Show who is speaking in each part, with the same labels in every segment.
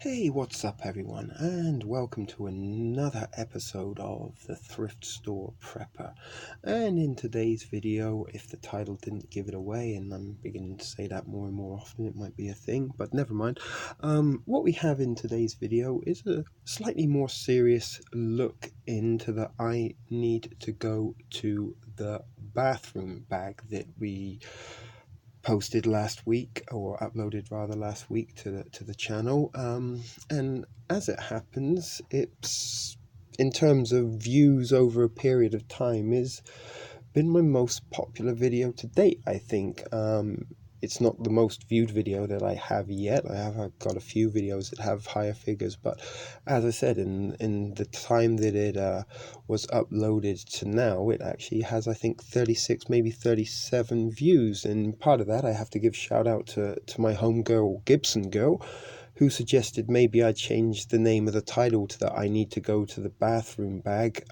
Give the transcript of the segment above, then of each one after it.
Speaker 1: Hey, what's up everyone, and welcome to another episode of the Thrift Store Prepper. And in today's video, if the title didn't give it away, and I'm beginning to say that more and more often, it might be a thing, but never mind. What we have in today's video is a slightly more serious look into the I need to go to the bathroom bag that we posted last week, or uploaded rather last week to the channel, and as it happens, it's, in terms of views over a period of time, is been my most popular video to date, I think. It's not the most viewed video that I have yet. I have got a few videos that have higher figures, but as I said, in the time that it was uploaded to now, it actually has, I think, 36, maybe 37 views. And part of that I have to give shout out to my homegirl, Gibson Girl, who suggested maybe I change the name of the title to the I need to go to the bathroom bag,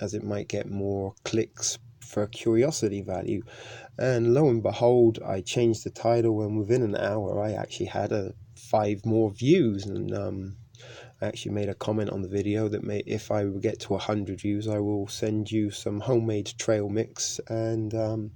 Speaker 1: as it might get more clicks for curiosity value. And lo and behold, I changed the title, and within an hour I actually had 5 more views. And I actually made a comment on the video that if I get to 100 views, I will send you some homemade trail mix and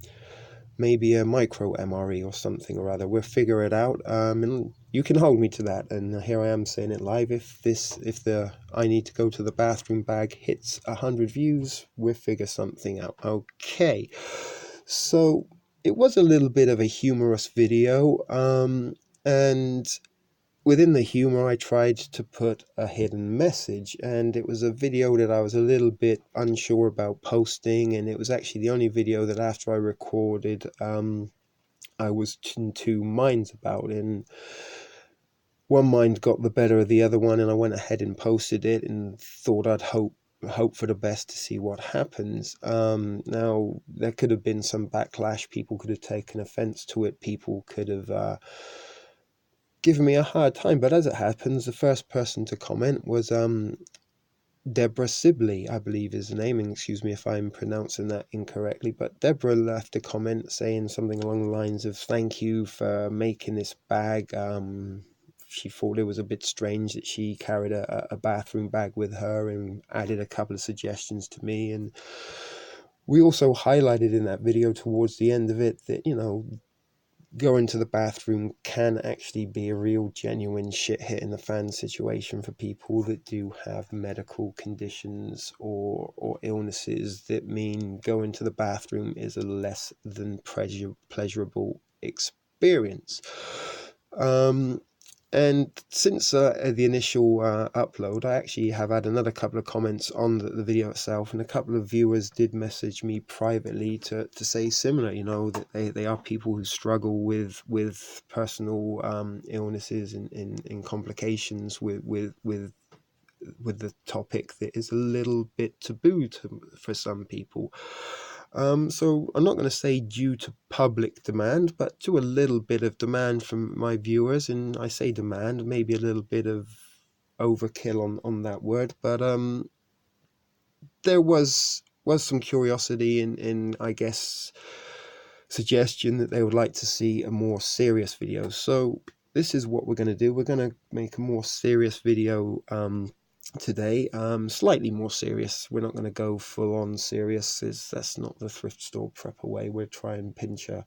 Speaker 1: maybe a micro MRE or something or other. We'll figure it out, and you can hold me to that. And here I am saying it live. If the I need to go to the bathroom bag hits 100 views, we'll figure something out. Okay, so it was a little bit of a humorous video, and within the humor, I tried to put a hidden message, and it was a video that I was a little bit unsure about posting, and it was actually the only video that after I recorded, I was in two minds about, and one mind got the better of the other one, and I went ahead and posted it and thought I'd hope for the best to see what happens. Now, there could have been some backlash. People could have taken offense to it. People could have given me a hard time, but as it happens, the first person to comment was Deborah Sibley, I believe is the name, and excuse me if I'm pronouncing that incorrectly, but Deborah left a comment saying something along the lines of thank you for making this bag. She thought it was a bit strange that she carried a bathroom bag with her, and added a couple of suggestions to me. And we also highlighted in that video towards the end of it that, going to the bathroom can actually be a real genuine shit hit in the fan situation for people that do have medical conditions or illnesses that mean going to the bathroom is a less than pleasurable experience. And since the initial upload, I actually have had another couple of comments on the video itself, and a couple of viewers did message me privately to say similar, that they are people who struggle with personal illnesses and complications with the topic that is a little bit taboo for some people. So I'm not going to say due to public demand, but to a little bit of demand from my viewers. And I say demand, maybe a little bit of overkill on that word, but there was some curiosity in I guess suggestion that they would like to see a more serious video. So this is what we're going to do. We're going to make a more serious video today, slightly more serious. We're not going to go full on serious, as that's not the thrift store prepper way. We'll try and pinch a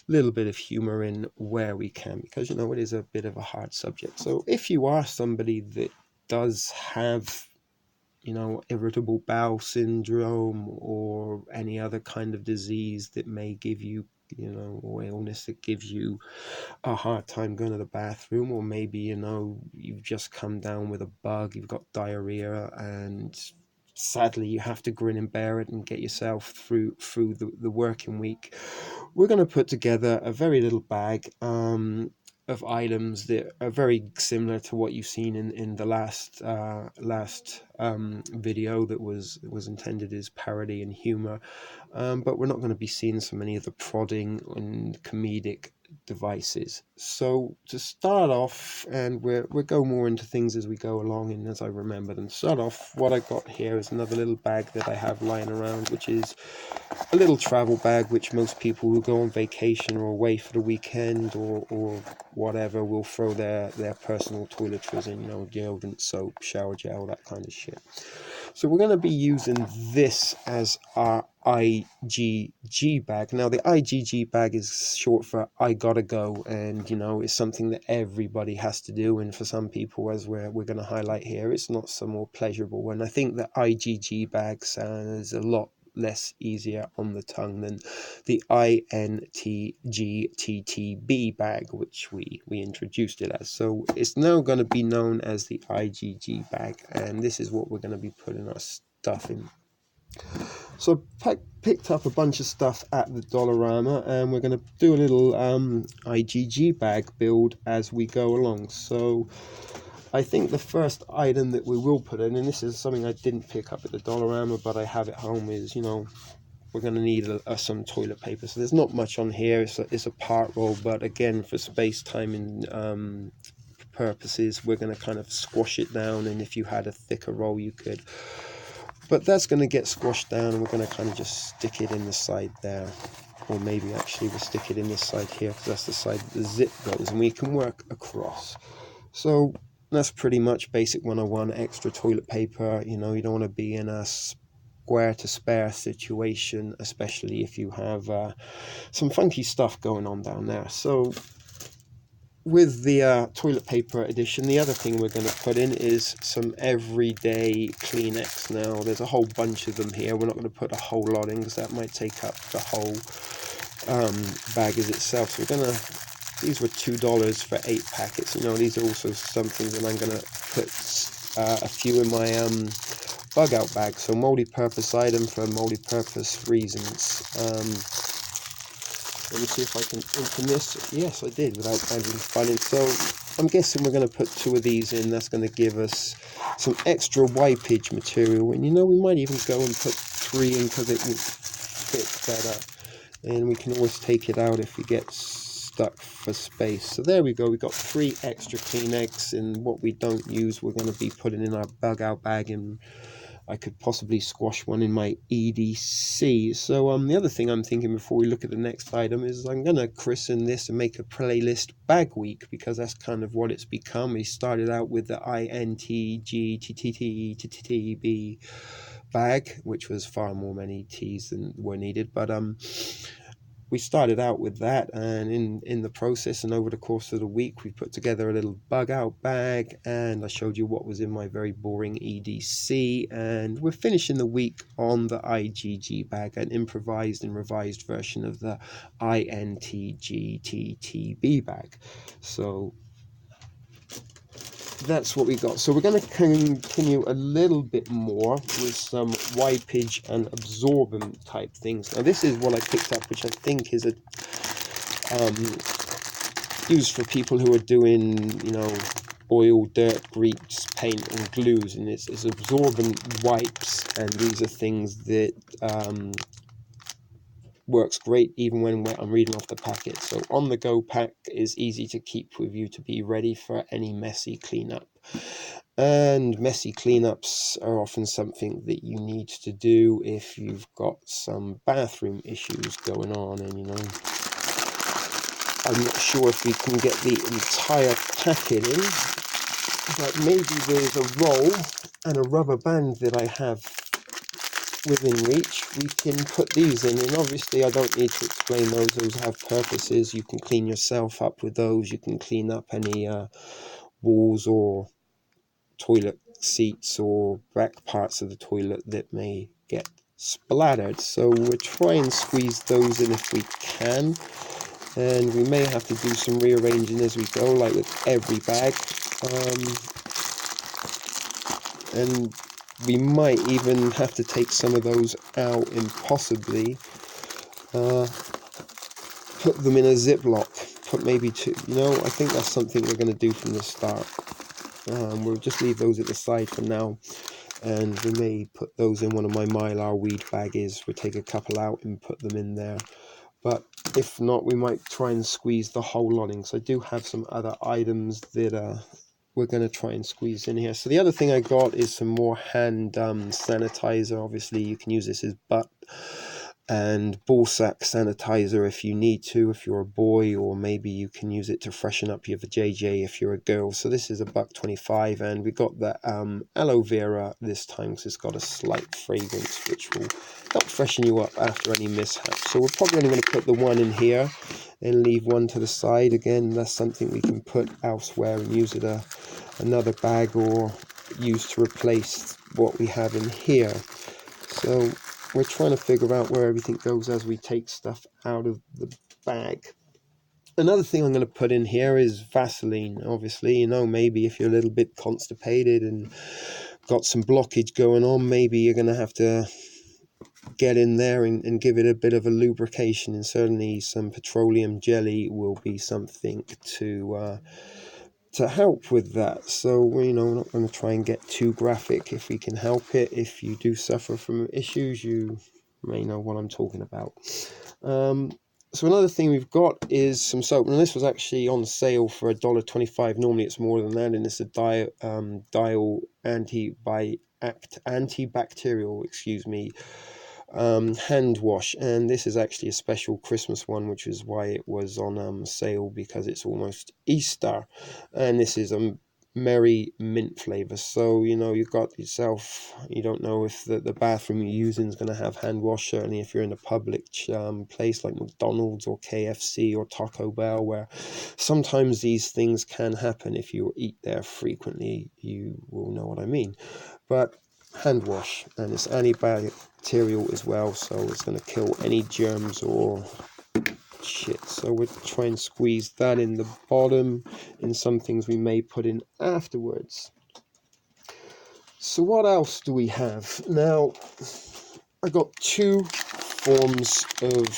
Speaker 1: little bit of humor in where we can, because it is a bit of a hard subject. So if you are somebody that does have irritable bowel syndrome or any other kind of disease that may give you, or illness that gives you a hard time going to the bathroom, or maybe, you've just come down with a bug, you've got diarrhea, and sadly you have to grin and bear it and get yourself through the working week, we're going to put together a very little bag of items that are very similar to what you've seen in the last video that was intended as parody and humor, but we're not going to be seeing so many of the prodding and comedic devices. So to start off, and we'll go more into things as we go along and as I remember them. To start off, what I got here is another little bag that I have lying around, which is a little travel bag, which most people who go on vacation or away for the weekend or whatever will throw their personal toiletries in, deodorant, soap, shower gel, that kind of shit. So we're going to be using this as our IGG bag. Now the IGG bag is short for I gotta go, and it's something that everybody has to do, and for some people, as we're going to highlight here, it's not so more pleasurable. And I think the IGG bag sounds a lot less easier on the tongue than the INTGTTB bag, which we introduced it as. So it's now going to be known as the IGG bag, and this is what we're going to be putting our stuff in. So I picked up a bunch of stuff at the Dollarama, and we're going to do a little IGG bag build as we go along. So I think the first item that we will put in, and this is something I didn't pick up at the Dollarama, but I have at home, is, we're going to need some toilet paper. So there's not much on here. It's a part roll, but again, for space, time, and purposes, we're going to kind of squash it down, and if you had a thicker roll, you could. But that's going to get squashed down, and we're going to kind of just stick it in the side there. Or maybe actually we'll stick it in this side here, because that's the side that the zip goes, and we can work across. So that's pretty much basic 101. Extra toilet paper, you don't want to be in a square to spare situation, especially if you have some funky stuff going on down there. So with the toilet paper edition, the other thing we're going to put in is some everyday Kleenex. Now there's a whole bunch of them here. We're not going to put a whole lot in, because that might take up the whole bag as itself. So we're going to, these were $2 for 8 packets. These are also some things that I'm going to put a few in my bug out bag. So multi-purpose item for multi-purpose reasons. Let me see if I can open this. Yes, I did, without adding funny. So I'm guessing we're going to put 2 of these in. That's going to give us some extra wipage material, and we might even go and put 3 in, because it will fit better, and we can always take it out if we get stuck for space. So there we go, we got 3 extra Kleenex, and what we don't use we're going to be putting in our bug out bag, and I could possibly squash one in my EDC. So the other thing I'm thinking before we look at the next item is I'm going to christen this and make a playlist bag week, because that's kind of what it's become. We started out with the INTGTTTB bag, which was far more many T's than were needed, but we started out with that, and in the process and over the course of the week, we put together a little bug out bag, and I showed you what was in my very boring EDC, and we're finishing the week on the IGG bag, an improvised and revised version of the INTGTTB bag. So that's what we got. So we're going to continue a little bit more with some wipage and absorbent type things. Now this is what I picked up, which I think is a used for people who are doing oil, dirt, grease, paint and glues, and it's absorbent wipes, and these are things that works great even when I'm reading off the packet. So on the go pack is easy to keep with you to be ready for any messy cleanup. And messy cleanups are often something that you need to do if you've got some bathroom issues going on, and I'm not sure if we can get the entire packet in, but maybe there's a roll and a rubber band that I have within reach. We can put these in, and obviously I don't need to explain those have purposes. You can clean yourself up with those. You can clean up any walls or toilet seats or back parts of the toilet that may get splattered. So we'll try and squeeze those in if we can, and we may have to do some rearranging as we go, like with every bag, and we might even have to take some of those out and possibly put them in a Ziploc, put maybe 2, I think that's something we're going to do from the start. We'll just leave those at the side for now, and we may put those in one of my Mylar weed baggies. We'll take a couple out and put them in there. but if not, we might try and squeeze the whole lot in, because I do have some other items that we're going to try and squeeze in here. So the other thing I got is some more hand sanitizer. Obviously you can use this as butt and ball sack sanitizer if you need to, if you're a boy, or maybe you can use it to freshen up your vajayjay if you're a girl. So this is $1.25, and we got the aloe vera this time because it's got a slight fragrance which will help freshen you up after any mishap. So we're probably only going to put the one in here and leave one to the side. Again, that's something we can put elsewhere and use it another bag, or use to replace what we have in here. So we're trying to figure out where everything goes as we take stuff out of the bag. Another thing I'm going to put in here is Vaseline. Obviously, you know, maybe if you're a little bit constipated and got some blockage going on, maybe you're going to have to get in there and give it a bit of a lubrication, and certainly some petroleum jelly will be something to help with that. So, you know, we're not going to try and get too graphic if we can help it. If you do suffer from issues, you may know what I'm talking about. So another thing we've got is some soap, and this was actually on sale for $1.25. Normally it's more than that, and it's a dial antibacterial, hand wash, and this is actually a special Christmas one, which is why it was on sale, because it's almost Easter, and this is a merry mint flavor. So, you know, you've got yourself, you don't know if the bathroom you're using is going to have hand wash. Certainly if you're in a public place like McDonald's or KFC or Taco Bell, where sometimes these things can happen. If you eat there frequently, you will know what I mean. But hand wash, and it's antibacterial as well, so it's going to kill any germs or shit. So we'll try and squeeze that in the bottom, and some things we may put in afterwards. So what else do we have? Now, I got two forms of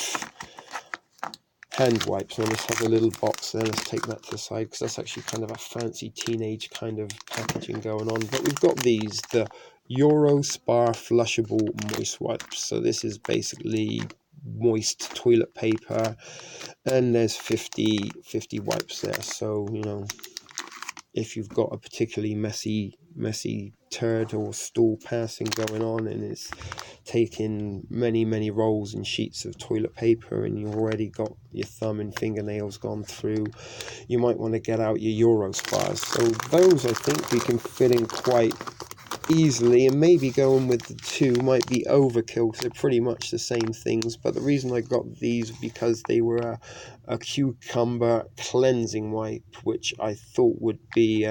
Speaker 1: hand wipes. Now this has a little box there. Let's take that to the side, because that's actually kind of a fancy teenage kind of packaging going on. But we've got these, the Eurospar flushable moist wipes. So this is basically moist toilet paper, and there's 50 wipes there. So, you know, if you've got a particularly messy turd or stool passing going on, and it's taking many rolls and sheets of toilet paper, and you've already got your thumb and fingernails gone through, you might want to get out your Eurospars. So those, I think we can fit in quite easily, and maybe going with the two might be overkill because they're pretty much the same things. But the reason I got these because they were a cucumber cleansing wipe, which I thought would be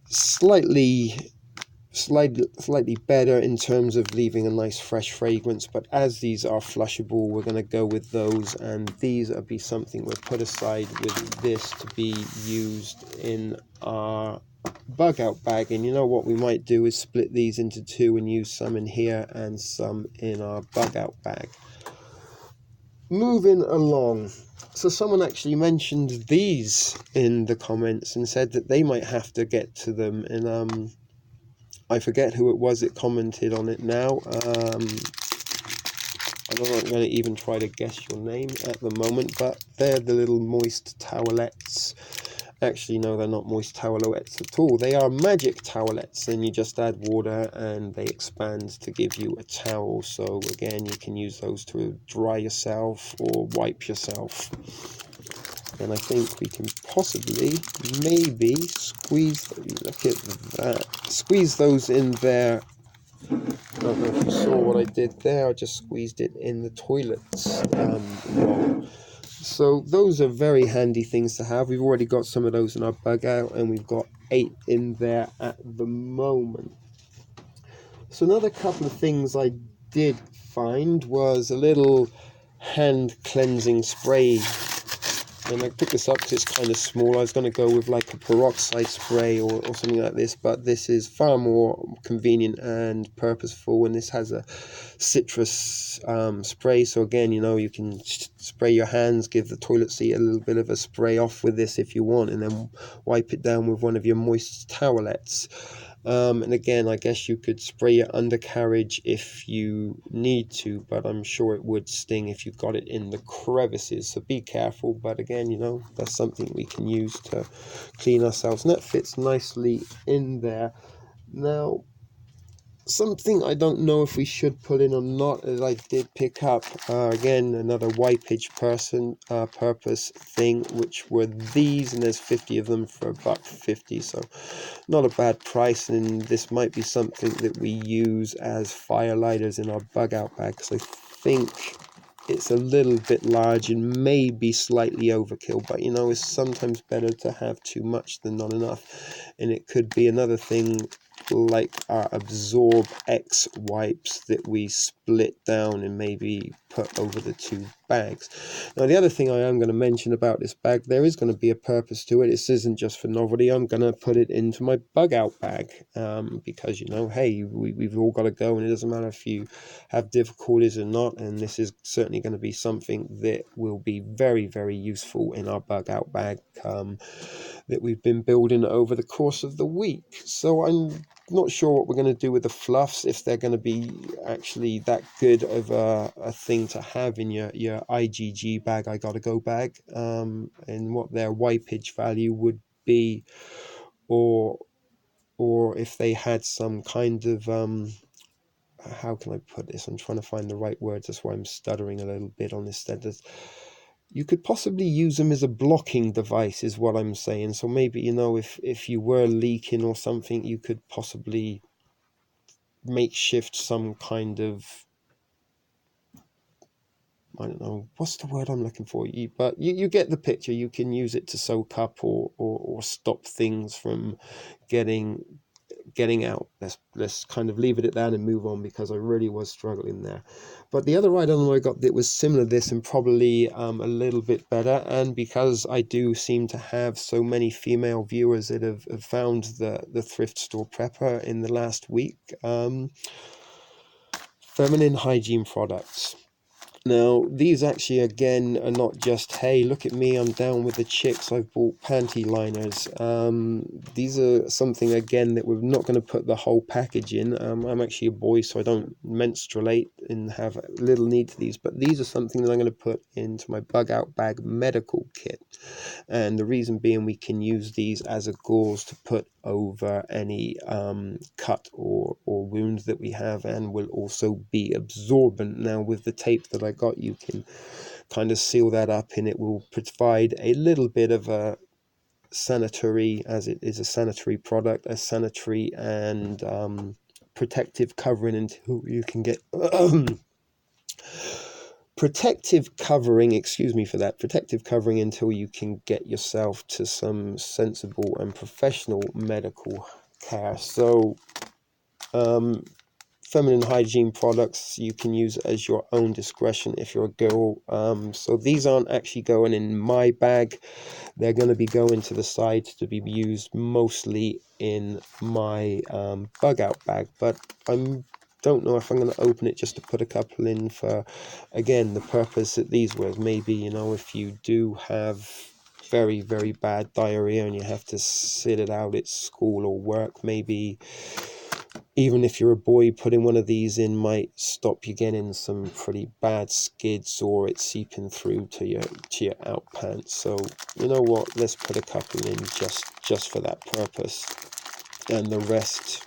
Speaker 1: slightly better in terms of leaving a nice fresh fragrance. But as these are flushable, we're going to go with those, and these will be something we'll put aside with this to be used in our bug out bag. And you know what we might do is split these into two and use some in here and some in our bug out bag. Moving along, so someone actually mentioned these in the comments and said that they might have to get to them, and I forget who it was that commented on it now. I'm not going to even try to guess your name at the moment, but they're the little moist towelettes. Actually, no, they're not moist towelettes at all. They are magic towelettes, and you just add water and they expand to give you a towel. So again, you can use those to dry yourself or wipe yourself. And I think we can possibly, maybe, squeeze, look at that, squeeze those in there. I don't know if you saw what I did there. I just squeezed it in the toilets bowl. So those are very handy things to have. We've already got some of those in our bug out, and we've got 8 in there at the moment. So another couple of things I did find was a little hand cleansing spray. And I picked this up because it's kind of small. I was going to go with like a peroxide spray or something like this, but this is far more convenient and purposeful, and this has a citrus spray. So again, you know, you can spray your hands, give the toilet seat a little bit of a spray off with this if you want, and then wipe it down with one of your moist towelettes. And again, I guess you could spray your undercarriage if you need to, but I'm sure it would sting if you got it in the crevices, so be careful. But again, that's something we can use to clean ourselves, and that fits nicely in there. Now, something I don't know if we should put in or not, as I did pick up, again, another wipage purpose thing, which were these, and there's 50 of them for $1.50, so not a bad price. And this might be something that we use as firelighters in our bug out bag, because I think it's a little bit large and maybe slightly overkill, but it's sometimes better to have too much than not enough. And it could be another thing like our Absorb X wipes that we split down and maybe put over the two bags. Now, the other thing I am going to mention about this bag, there is going to be a purpose to it. This isn't just for novelty. I'm going to put it into my bug out bag, because hey, we've all got to go, and it doesn't matter if you have difficulties or not, and this is certainly going to be something that will be very, very useful in our bug out bag that we've been building over the course of the week. So I'm not sure what we're going to do with the fluffs, if they're going to be actually that good of a thing to have in your IgG bag, I gotta go bag, and what their wipage value would be, or if they had some kind of how can I put this? I'm trying to find the right words. That's why I'm stuttering a little bit on this. You could possibly use them as a blocking device, is what I'm saying. So maybe, if you were leaking or something, you could possibly makeshift some kind of, I don't know, what's the word I'm looking for? But you get the picture. You can use it to soak up or stop things from getting out. Let's kind of leave it at that and move on, because I really was struggling there. But the other item I got that was similar to this and probably a little bit better, and because I do seem to have so many female viewers that have found the thrift store prepper in the last week, feminine hygiene products. Now, these actually, again, are not just, hey, look at me, I'm down with the chicks, I've bought panty liners. These are something, again, that we're not going to put the whole package in. I'm actually a boy, so I don't menstruate and have little need to these, but these are something that I'm going to put into my bug out bag medical kit. And the reason being, we can use these as a gauze to put over any cut or wounds that we have, and will also be absorbent. Now, with the tape that I got, you can kind of seal that up, and it will provide a little bit of a sanitary, as it is a sanitary product, a sanitary and protective covering until you can get protective covering until you can get yourself to some sensible and professional medical care. So feminine hygiene products you can use as your own discretion if you're a girl. So these aren't actually going in my bag. They're going to be going to the side to be used mostly in my bug out bag, but I don't know if I'm going to open it just to put a couple in for, again, the purpose that these were. Maybe, if you do have very, very bad diarrhea and you have to sit it out at school or work, maybe even if you're a boy, putting one of these in might stop you getting some pretty bad skids, or it seeping through to your out pants. So you know what, let's put a couple in just for that purpose, and the rest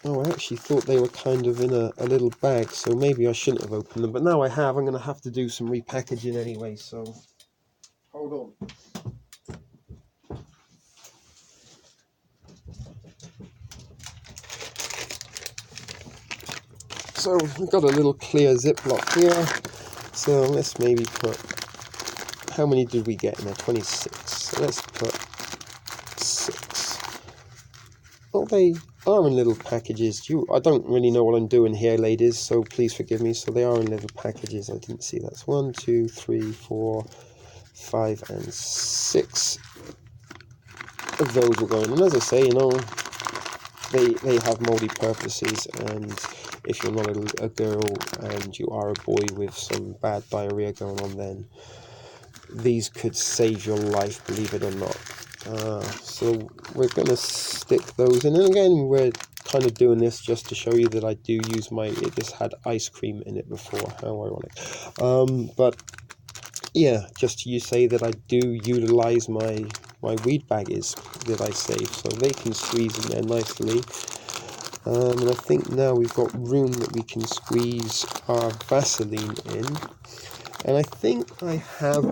Speaker 1: I actually thought they were kind of in a little bag, so maybe I shouldn't have opened them, but now I have. I'm going to have to do some repackaging anyway, so hold on. So we've got a little clear Ziploc here, so let's maybe put, how many did we get in there? 26. So let's put 6. Oh, they are in little packages. I don't really know what I'm doing here, ladies, so please forgive me. So they are in little packages. I didn't see that. 1, 2, 3, 4, 5, and 6 of those were going. And as I say, they have multi-purposes, and if you're not a girl and you are a boy with some bad diarrhea going on, then these could save your life, believe it or not. So we're going to stick those in. And again, we're kind of doing this just to show you that I do use it just had ice cream in it before. How ironic. But yeah, just to say that I do utilize my weed baggies that I save, so they can squeeze in there nicely. And I think now we've got room that we can squeeze our Vaseline in. And I think I have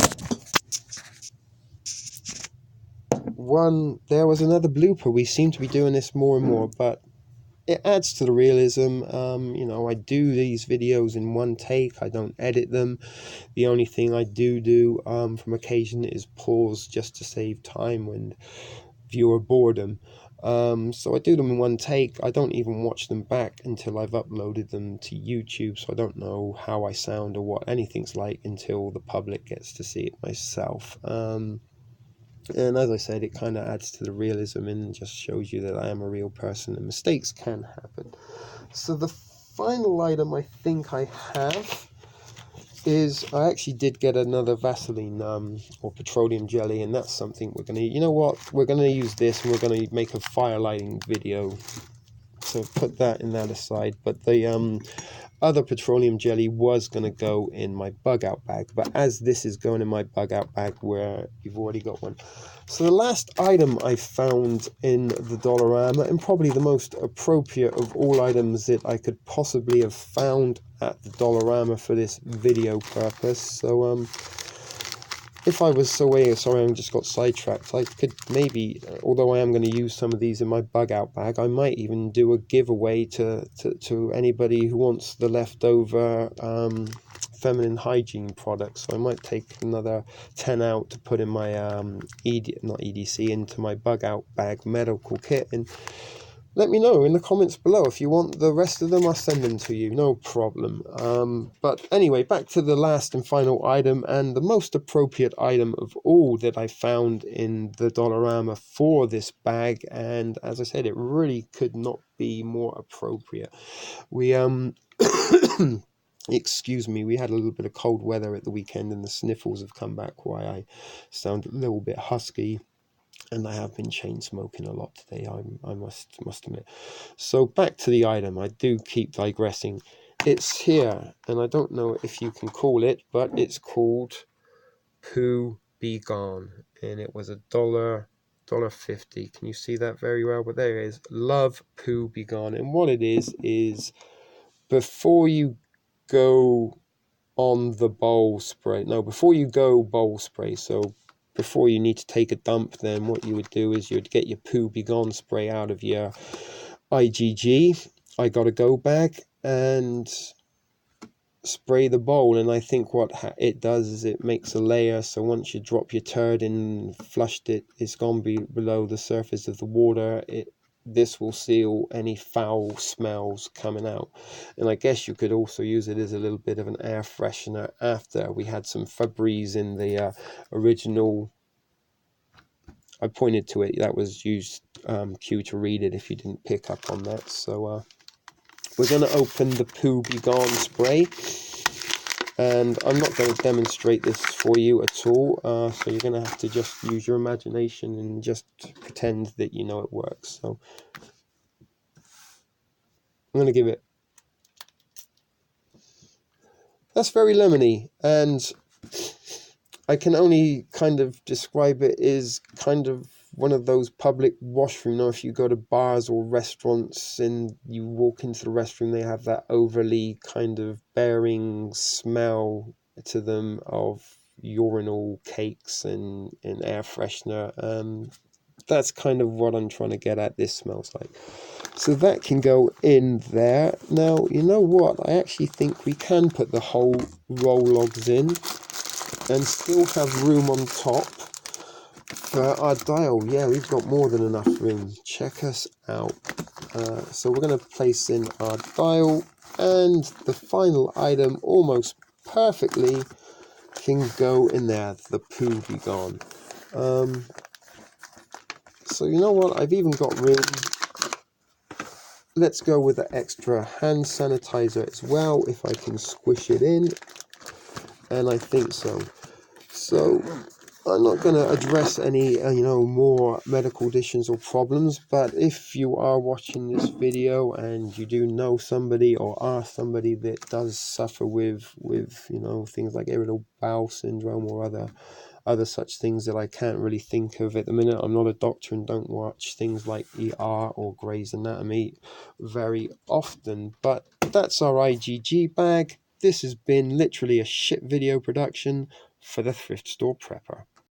Speaker 1: one. There was another blooper. We seem to be doing this more and more, but it adds to the realism. I do these videos in one take. I don't edit them. The only thing I do from occasion is pause just to save time and viewer boredom. So I do them in one take. I don't even watch them back until I've uploaded them to YouTube, so I don't know how I sound or what anything's like until the public gets to see it myself. And as I said, it kind of adds to the realism and just shows you that I am a real person and mistakes can happen. So the final item I think I have is, I actually did get another Vaseline or petroleum jelly, and that's something we're going to, you know what, we're going to use this and we're going to make a fire lighting video. So put that in that aside. But the other petroleum jelly was going to go in my bug out bag, but as this is going in my bug out bag where you've already got one. So the last item I found in the Dollarama, and probably the most appropriate of all items that I could possibly have found at the Dollarama for this video purpose. So if I was sorry, I just got sidetracked. I could maybe, although I am going to use some of these in my bug out bag, I might even do a giveaway to anybody who wants the leftover feminine hygiene products. So I might take another 10 out to put in my into my bug out bag medical kit. And let me know in the comments below if you want the rest of them. I'll send them to you, no problem. But anyway, back to the last and final item, and the most appropriate item of all that I found in the Dollarama for this bag. And as I said, it really could not be more appropriate. We excuse me, we had a little bit of cold weather at the weekend and the sniffles have come back, why I sound a little bit husky. And I have been chain smoking a lot today, I must admit. So back to the item, I do keep digressing. It's here, and I don't know if you can call it, but it's called Poo Be Gone. And it was $1.50. Can you see that very well? But there it is. Love Poo Be Gone. And what it is before you go on the bowl spray, before you go bowl spray, so before you need to take a dump, then what you would do is you'd get your Poo Be Gone spray out of your IgG, I Gotta Go bag, and spray the bowl. And I think what it does is it makes a layer, so once you drop your turd in, flushed it, it's gone below the surface of the water. This will seal any foul smells coming out. And I guess you could also use it as a little bit of an air freshener after. We had some Febreze in the original. I pointed to it. That was used cue to read it if you didn't pick up on that. So we're going to open the Poo Be Gone spray. And I'm not going to demonstrate this for you at all. So you're going to have to just use your imagination and just pretend that you know it works. So I'm going to give it. That's very lemony, and I can only kind of describe it as kind of one of those public washrooms. If you go to bars or restaurants and you walk into the restroom, they have that overly kind of bearing smell to them of urinal cakes and air freshener. That's kind of what I'm trying to get at. This smells like. So that can go in there. Now, you know what? I actually think we can put the whole roll logs in and still have room on top for our dial. Yeah, we've got more than enough room. Check us out. So we're going to place in our dial, and the final item almost perfectly can go in there, the Poo Be Gone. So you know what? I've even got room. Let's go with the extra hand sanitizer as well, if I can squish it in. And I think so. So I'm not going to address any, more medical conditions or problems, but if you are watching this video and you do know somebody or are somebody that does suffer with things like irritable bowel syndrome or other such things that I can't really think of at the minute. I'm not a doctor and don't watch things like ER or Grey's Anatomy very often, but that's our IGG bag. This has been literally a shit video production for the Thrift Store Prepper.